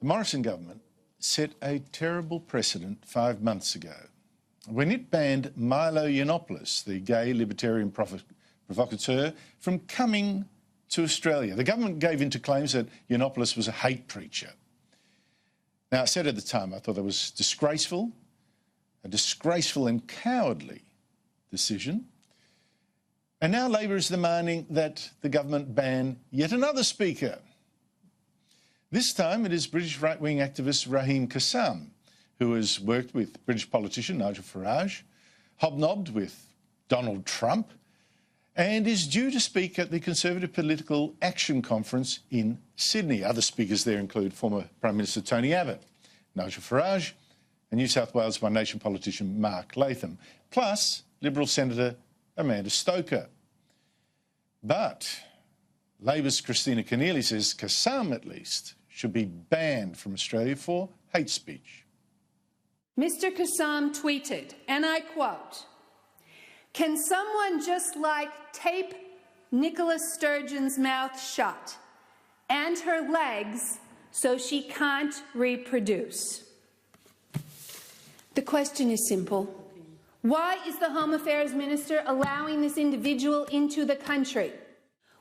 The Morrison government set a terrible precedent 5 months ago when it banned Milo Yiannopoulos, the gay libertarian provocateur, from coming to Australia. The government gave in to claims that Yiannopoulos was a hate preacher. Now, I said at the time I thought that was disgraceful, a disgraceful and cowardly decision. And now Labor is demanding that the government ban yet another speaker. This time it is British right-wing activist Raheem Kassam, who has worked with British politician Nigel Farage, hobnobbed with Donald Trump, and is due to speak at the Conservative Political Action Conference in Sydney. Other speakers there include former Prime Minister Tony Abbott, Nigel Farage, and New South Wales One Nation politician Mark Latham, plus Liberal Senator Amanda Stoker. But Labor's Kristina Keneally says Kassam, at least, should be banned from Australia for hate speech. Mr. Kassam tweeted, and I quote, "Can someone just tape Nicola Sturgeon's mouth shut and her legs so she can't reproduce?" The question is simple. Why is the Home Affairs Minister allowing this individual into the country?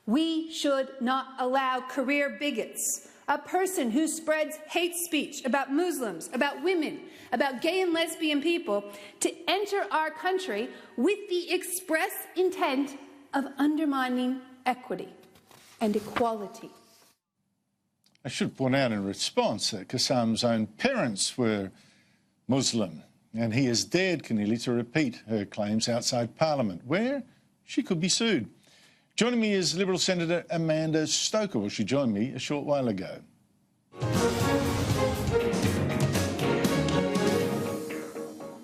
We should not allow career bigots, a person who spreads hate speech about Muslims, about women, about gay and lesbian people, to enter our country with the express intent of undermining equity and equality. I should point out in response that Kassam's own parents were Muslim, and he has dared Keneally to repeat her claims outside Parliament, where she could be sued. Joining me is Liberal Senator Amanda Stoker. Well, she joined me a short while ago.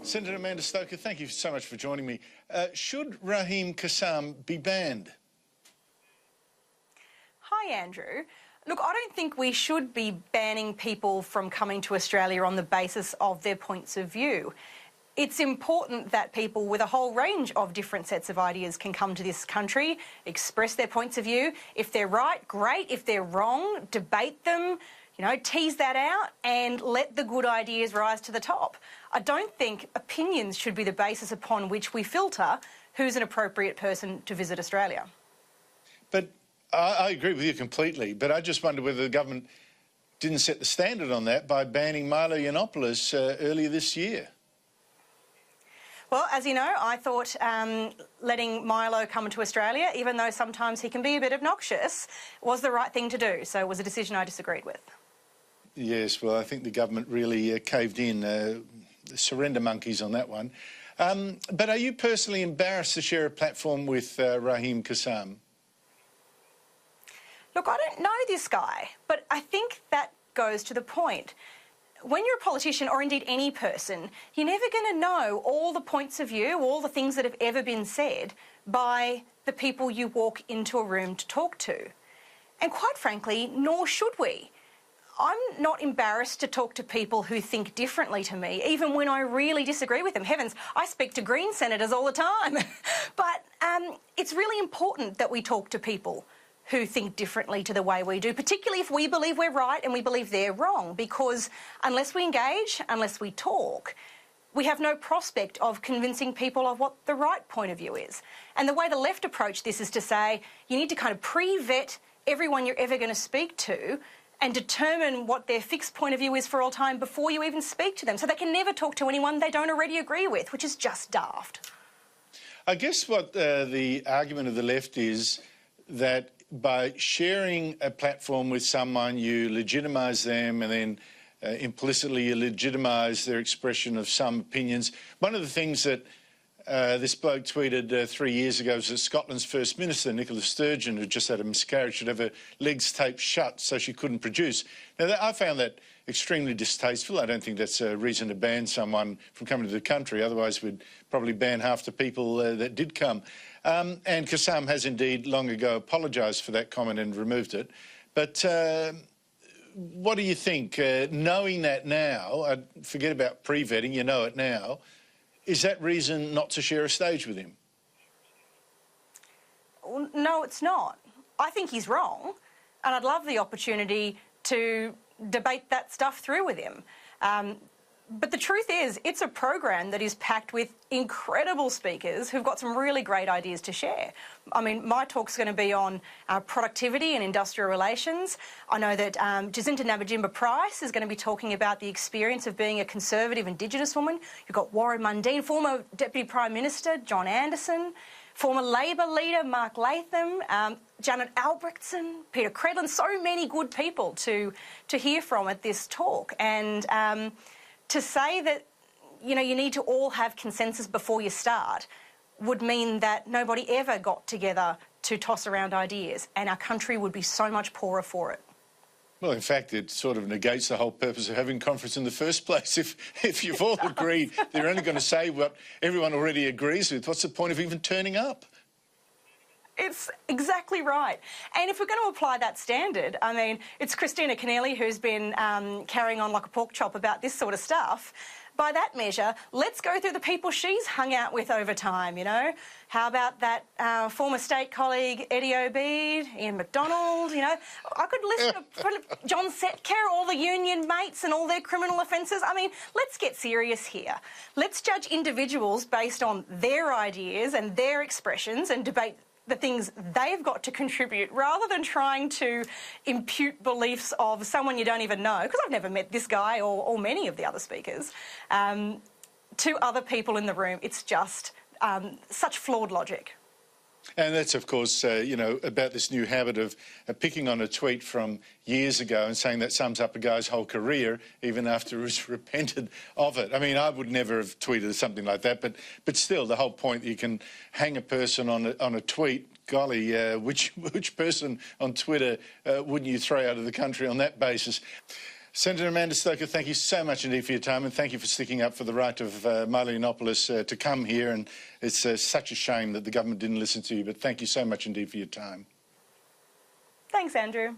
Senator Amanda Stoker, thank you so much for joining me. Should Raheem Kassam be banned? Hi, Andrew. Look, I don't think we should be banning people from coming to Australia on the basis of their points of view. It's important that people with a whole range of different sets of ideas can come to this country, express their points of view. If they're right, great. If they're wrong, debate them, tease that out and let the good ideas rise to the top. I don't think opinions should be the basis upon which we filter who's an appropriate person to visit Australia. But I agree with you completely, but I just wonder whether the government didn't set the standard on that by banning Milo Yiannopoulos earlier this year. Well, as you know, I thought letting Milo come to Australia, even though sometimes he can be a bit obnoxious, was the right thing to do. So it was a decision I disagreed with. Yes, well, I think the government really caved in, surrender monkeys on that one. But are you personally embarrassed to share a platform with Raheem Kassam? Look, I don't know this guy, but I think that goes to the point. When you're a politician, or indeed any person, you're never going to know all the points of view, all the things that have ever been said by the people you walk into a room to talk to. And quite frankly, nor should we. I'm not embarrassed to talk to people who think differently to me, even when I really disagree with them. Heavens, I speak to Green senators all the time. But it's really important that we talk to people who think differently to the way we do, particularly if we believe we're right and we believe they're wrong, because unless we engage, unless we talk, we have no prospect of convincing people of what the right point of view is. And the way the left approach this is to say you need to kind of pre-vet everyone you're ever going to speak to and determine what their fixed point of view is for all time before you even speak to them, so they can never talk to anyone they don't already agree with, which is just daft. I guess what the argument of the left is that by sharing a platform with someone, you legitimise them, and then implicitly you legitimise their expression of some opinions. One of the things that this bloke tweeted 3 years ago was that Scotland's First Minister, Nicola Sturgeon, who just had a miscarriage, should have her legs taped shut so she couldn't produce. Now, I found that extremely distasteful. I don't think that's a reason to ban someone from coming to the country. Otherwise, we'd probably ban half the people that did come. And Kassam has indeed long ago apologised for that comment and removed it. But what do you think? Knowing that now, forget about pre-vetting, you know it now, is that reason not to share a stage with him? No, it's not. I think he's wrong, and I'd love the opportunity to debate that stuff through with him. But the truth is, it's a program that is packed with incredible speakers who've got some really great ideas to share. I mean, my talk's going to be on productivity and industrial relations. I know that Jacinta Nampijinpa-Price is going to be talking about the experience of being a conservative Indigenous woman. You've got Warren Mundine, former Deputy Prime Minister John Anderson, former Labor leader Mark Latham, Janet Albrechtsen, Peter Credlin, so many good people to hear from at this talk. And to say that, you know, you need to all have consensus before you start would mean that nobody ever got together to toss around ideas, and our country would be so much poorer for it. Well, in fact, it sort of negates the whole purpose of having conference in the first place. If you've all agreed they're only going to say what everyone already agrees with, what's the point of even turning up? It's exactly right. And if we're going to apply that standard, I mean, it's Kristina Keneally who's been carrying on like a pork chop about this sort of stuff. By that measure, let's go through the people she's hung out with over time, you know. How about that former state colleague Eddie Obeid, Ian MacDonald, you know. I could list John Setker, all the union mates and all their criminal offences. I mean, let's get serious here. Let's judge individuals based on their ideas and their expressions and debate the things they've got to contribute, rather than trying to impute beliefs of someone you don't even know, because I've never met this guy or many of the other speakers, to other people in the room. It's just such flawed logic. And that's, of course, you know, about this new habit of picking on a tweet from years ago and saying that sums up a guy's whole career, even after he's repented of it. I mean, I would never have tweeted something like that, but still, the whole point that you can hang a person on a tweet, golly, which person on Twitter wouldn't you throw out of the country on that basis? Senator Amanda Stoker, thank you so much indeed for your time, and thank you for sticking up for the right of Milo Yiannopoulos to come here. And it's such a shame that the government didn't listen to you, but thank you so much indeed for your time. Thanks, Andrew.